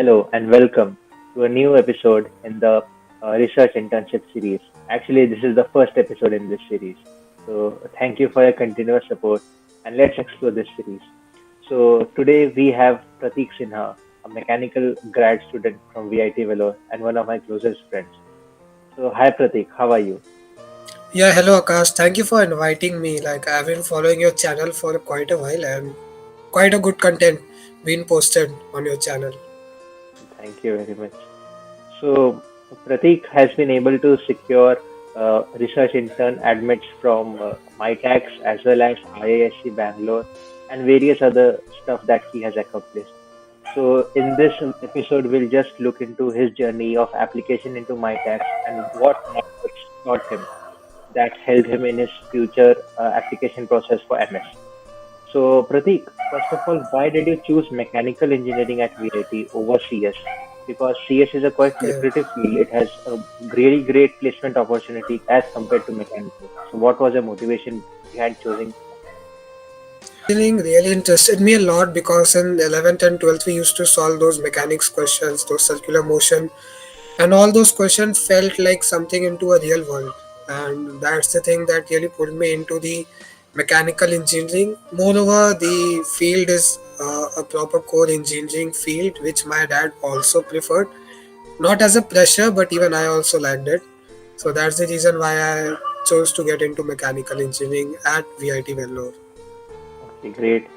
Hello and welcome to a new episode in the Research Internship series. Actually, this is the first episode in this series. So, thank you for your continuous support and let's explore this series. So, today we have Prateek Sinha, a mechanical grad student from VIT Vellore and one of my closest friends. So, hi Prateek, how are you? Yeah, hello Akash. Thank you for inviting me. I've been following your channel for quite a while and quite a good content being posted on your channel. Thank you very much. So, Prateek has been able to secure research intern admits from MITACS as well as IISc Bangalore and various other stuff that he has accomplished. So, in this episode, we'll just look into his journey of application into MITACS and what methods taught him that helped him in his future application process for MS. So, Prateek, first of all, why did you choose mechanical engineering at VIT over CS? Because CS is a quite Okay. lucrative field. It has a really great placement opportunity as compared to mechanical. So, what was the motivation behind choosing? Engineering really interested me a lot because in 11th and 12th we used to solve those mechanics questions, those circular motion, and all those questions felt like something into a real world. And that's the thing that really pulled me into the mechanical engineering. Moreover, the field is a proper core engineering field, which my dad also preferred. Not as a pressure, but even I also liked it. So that's the reason why I chose to get into mechanical engineering at VIT Vellore. Okay, great.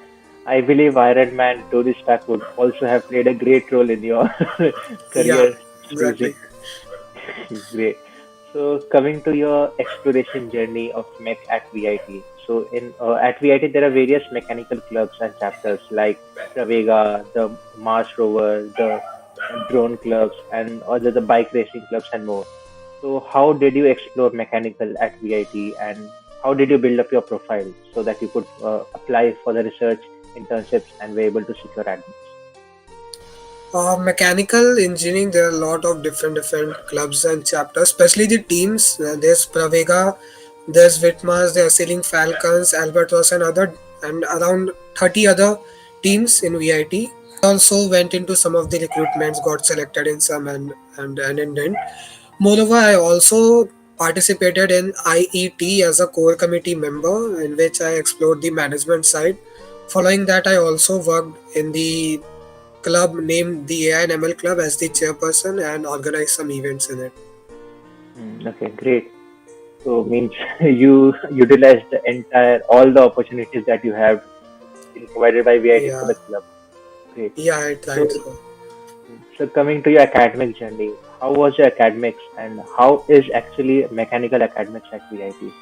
I believe Iron Man Tony Stark would also have played a great role in your Yeah, career choosing. exactly. Great. So coming to your exploration journey of mech at VIT. So in at VIT there are various mechanical clubs and chapters like Pravega, the Mars Rover, the drone clubs, and other the bike racing clubs and more. So how did you explore mechanical at VIT, and how did you build up your profile so that you could apply for the research internships and were able to secure admits? Mechanical engineering, there are a lot of different clubs and chapters, especially the teams. There's Pravega, there's Vitmas, there's Sailing Falcons, Albatross, and around 30 other teams in VIT. Also went into some of the recruitments, got selected in some and didn't. Moreover, I also participated in IET as a core committee member, in which I explored the management side. Following that, I also worked in the club named the AI and ML Club as the chairperson and organized some events in it. Okay, great. So means you utilized the entire all the opportunities that you have been provided by VIT for Yeah, the club. Great. yeah, I So tried so. coming to your academic journey, how was your academics and how is actually mechanical academics at VIT?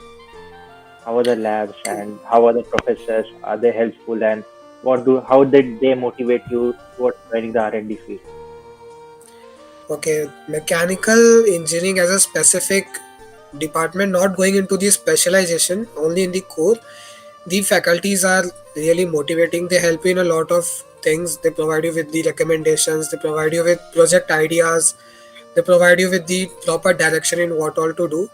How are the labs and how are the professors? Are they helpful and how did they motivate you towards joining the R&D field? Okay, mechanical engineering as a specific department, not going into the specialization, only in the core. The faculties are really motivating. They help you in a lot of things. They provide you with the recommendations, they provide you with project ideas, they provide you with the proper direction in what all to do.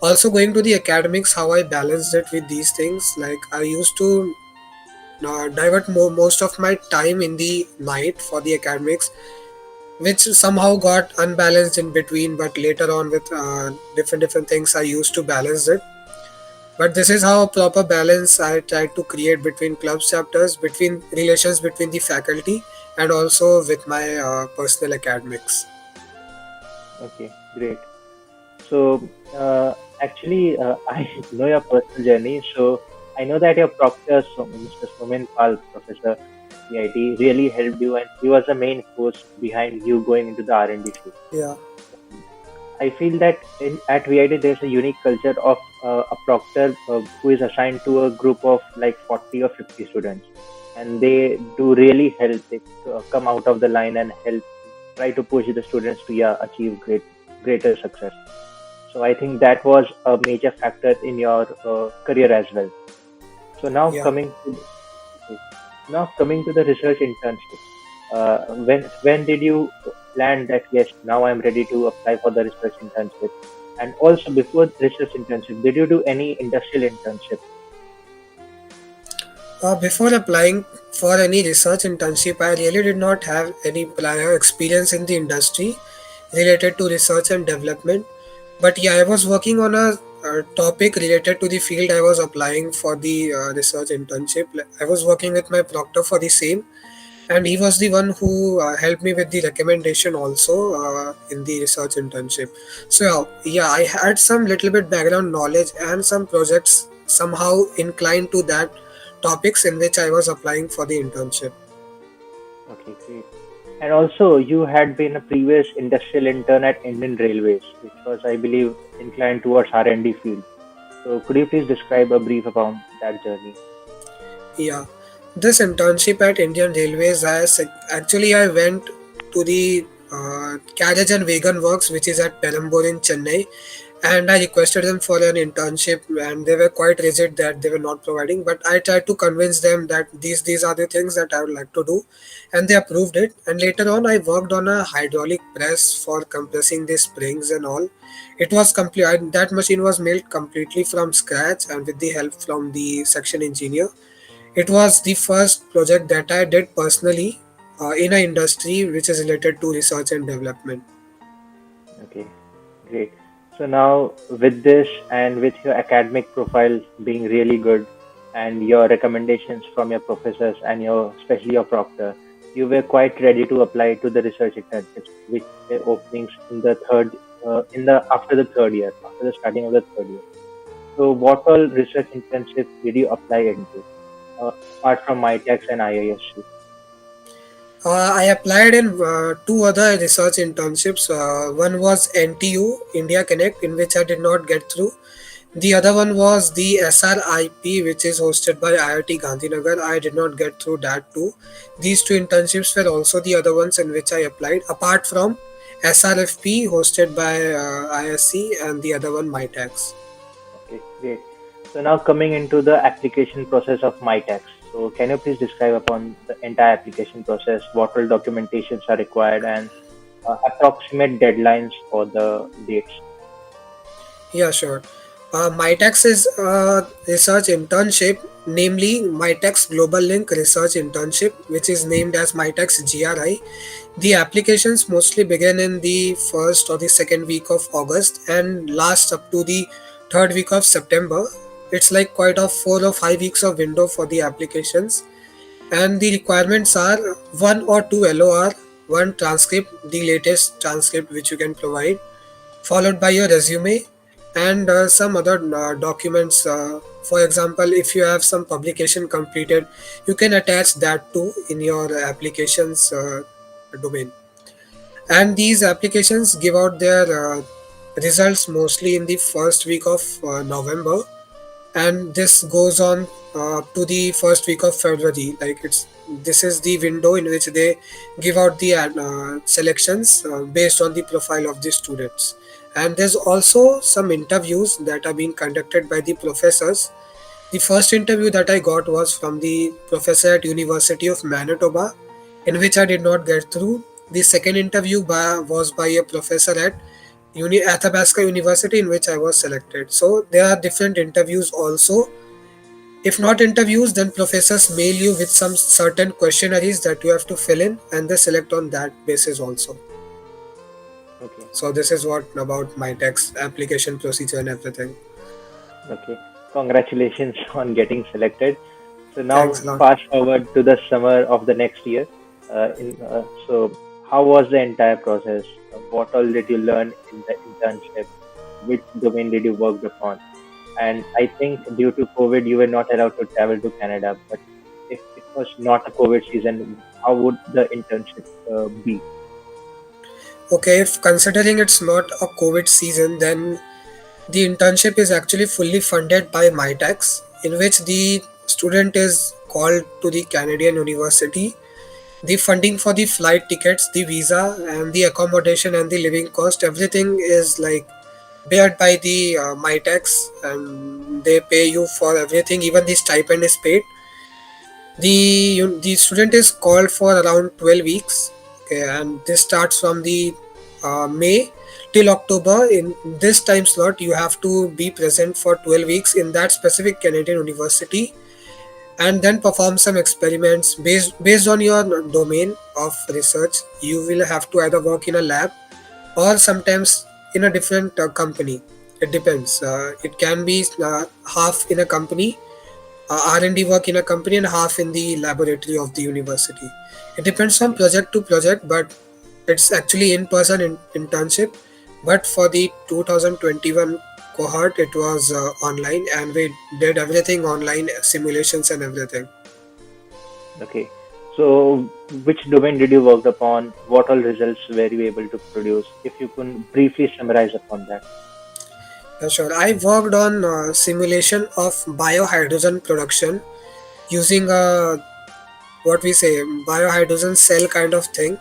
Also, going to the academics, how I balanced it with these things. I used to divert most of my time in the night for the academics, which somehow got unbalanced in between. But later on, with different things, I used to balance it. But this is how a proper balance I tried to create between club chapters, between relations between the faculty, and also with my personal academics. Okay, great. So, actually, I know your personal journey. So, I know that your proctor, Mr. Somen Pal, Professor CIT, really helped you, and he was the main force behind you going into the R&D field. Yeah. I feel that at VIT there's a unique culture of a proctor who is assigned to a group of like 40 or 50 students, and they do really help. They come out of the line and help try to push the students to achieve greater success. So I think that was a major factor in your career as well. So Yeah. now coming to the research internship, when did you plan that yes now I'm ready to apply for the research internship? And also before research internship, did you do any industrial internship? Before applying for any research internship, I really did not have any prior experience in the industry related to research and development. But yeah, I was working on a topic related to the field I was applying for the research internship. I was working with my proctor for the same, and he was the one who helped me with the recommendation also in the research internship. So yeah, I had some little bit background knowledge and some projects somehow inclined to that topics in which I was applying for the internship. Okay, great. And also, you had been a previous industrial intern at Indian Railways, which was, I believe, inclined towards R&D field. So, could you please describe a brief about that journey? Yeah, this internship at Indian Railways, actually I went to the carriage and wagon works, which is at Perambur in Chennai, and I requested them for an internship, and they were quite rigid that they were not providing. But I tried to convince them that these are the things that I would like to do, and they approved it. And later on, I worked on a hydraulic press for compressing the springs and all. It was complete. That machine was made completely from scratch and with the help from the section engineer. It was the first project that I did personally in an industry which is related to research and development. Okay, great. So now with this and with your academic profile being really good and your recommendations from your professors and your especially your proctor, you were quite ready to apply to the research internships, which were openings in the third in the after the third year, after the starting of the third year. So what all research internships did you apply into, apart from MITACS and IISc? I applied in two other research internships. One was NTU, India Connect, in which I did not get through. The other one was the SRIP, which is hosted by IIT Gandhinagar. I did not get through that too. These two internships were also the other ones in which I applied, apart from SRFP, hosted by IISc, and the other one, MITACS. Okay, great. So now coming into the application process of MyTax. So can you please describe upon the entire application process, what all documentations are required, and approximate deadlines for the dates? Yeah, sure. MITACS is a research internship, namely MITACS Global Link Research Internship, which is named as MITACS GRI. The applications mostly begin in the first or the second week of August and last up to the third week of September. It's like quite a 4 or 5 weeks of window for the applications. And the requirements are one or two LOR, one transcript, the latest transcript which you can provide, followed by your resume and some other documents. For example, if you have some publication completed, you can attach that too in your applications domain. And these applications give out their results mostly in the first week of November, and this goes on up to the first week of February. Like it's this is the window in which they give out the selections based on the profile of the students. And there's also some interviews that are being conducted by the professors. The first interview that I got was from the professor at University of Manitoba, in which I did not get through. The second interview was by a professor at Athabasca University, in which I was selected. So there are different interviews also. If not interviews, then professors mail you with some certain questionnaires that you have to fill in, and they select on that basis also. Okay, So this is what about my tax application procedure and everything. okay. Congratulations on getting selected. So Thanks now a lot. fast forward to the summer of the next year. So how was the entire process? What all did you learn in the internship? Which domain did you work upon? And I think due to COVID, you were not allowed to travel to Canada. But if it was not a COVID season, how would the internship be? Okay, if considering it's not a COVID season, then the internship is actually fully funded by MITACS, in which the student is called to the Canadian university. The funding for the flight tickets, the visa, and the accommodation and the living cost, everything is like bared by the MITACS, and they pay you for everything. Even the stipend is paid. The student is called for around 12 weeks. Okay, and this starts from the May till October. In this time slot, you have to be present for 12 weeks in that specific Canadian university, and then perform some experiments based on your domain of research. You will have to either work in a lab or sometimes in a different company. It depends. It can be half in a company, R&D work in a company, and half in the laboratory of the university. It depends from project to project, but it's actually in-person internship. But for the 2021 cohort, it was online, and we did everything online, simulations and everything. Okay. So, which domain did you work upon? What all results were you able to produce? If you can briefly summarize upon that. Sure. I worked on simulation of biohydrogen production using a, what we say, biohydrogen cell kind of thing.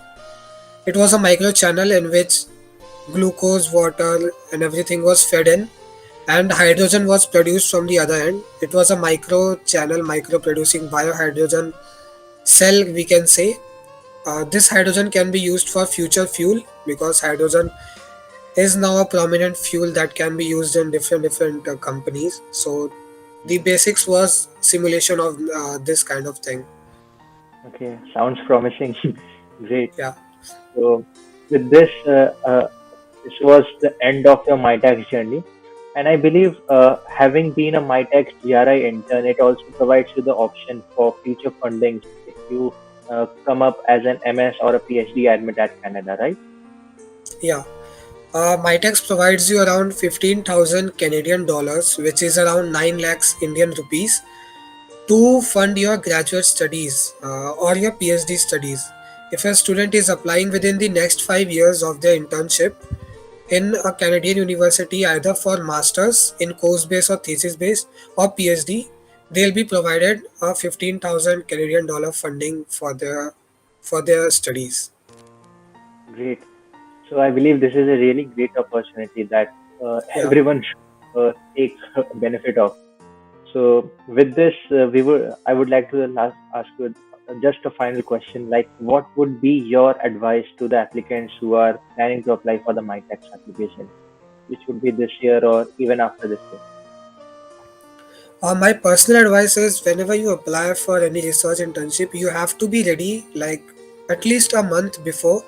It was a micro channel in which glucose, water, and everything was fed in, and hydrogen was produced from the other end. It was a micro channel, micro producing biohydrogen cell, we can say. This hydrogen can be used for future fuel because hydrogen is now a prominent fuel that can be used in different companies. So the Mhm. basics was simulation of this kind of thing. Okay, sounds promising. Great. Yeah, So, with this, this was the end of your MITACS journey. And I believe having been a MITACS GRI intern, it also provides you the option for future fundings if you come up as an MS or a PhD admit at Canada, right? yeah. MITACS provides you around 15,000 Canadian dollars, which is around 9 lakhs Indian rupees, to fund your graduate studies or your PhD studies. If a student is applying within the next 5 years of their internship in a Canadian university, either for masters in course based or thesis based or PhD, they'll be provided a 15,000 Canadian dollar funding for their studies. Great. So I believe this is a really great opportunity that Yeah. everyone should take benefit of. So with this, I would like to ask you just a final question. Like, what would be your advice to the applicants who are planning to apply for the MyTax application, which would be this year or even after this year? My personal advice is whenever you apply for any research internship, you have to be ready like at least a month before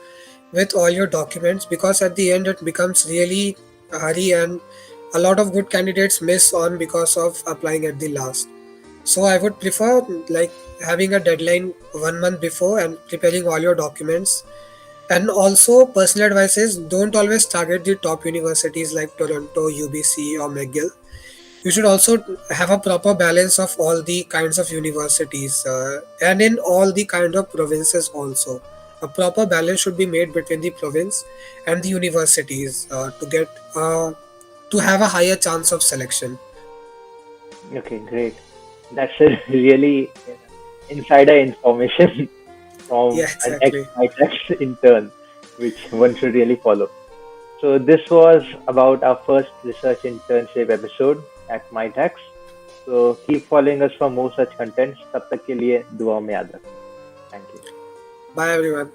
with all your documents, because at the end it becomes really a hurry and a lot of good candidates miss on because of applying at the last. So I would prefer like having a deadline 1 month before and preparing all your documents. And also personal advice is don't always target the top universities like Toronto, UBC or McGill. You should also have a proper balance of all the kinds of universities and in all the kind of provinces also. A proper balance should be made between the province and the universities to have a higher chance of selection. Okay, great. That's a really insider information from Yeah, an ex exactly. MyTax intern, which one should really follow. So this was about our first research internship episode at MyTax. So keep following us for more such contents. तब तक के लिए दुआ में याद रखना. Thank you. Bye everyone.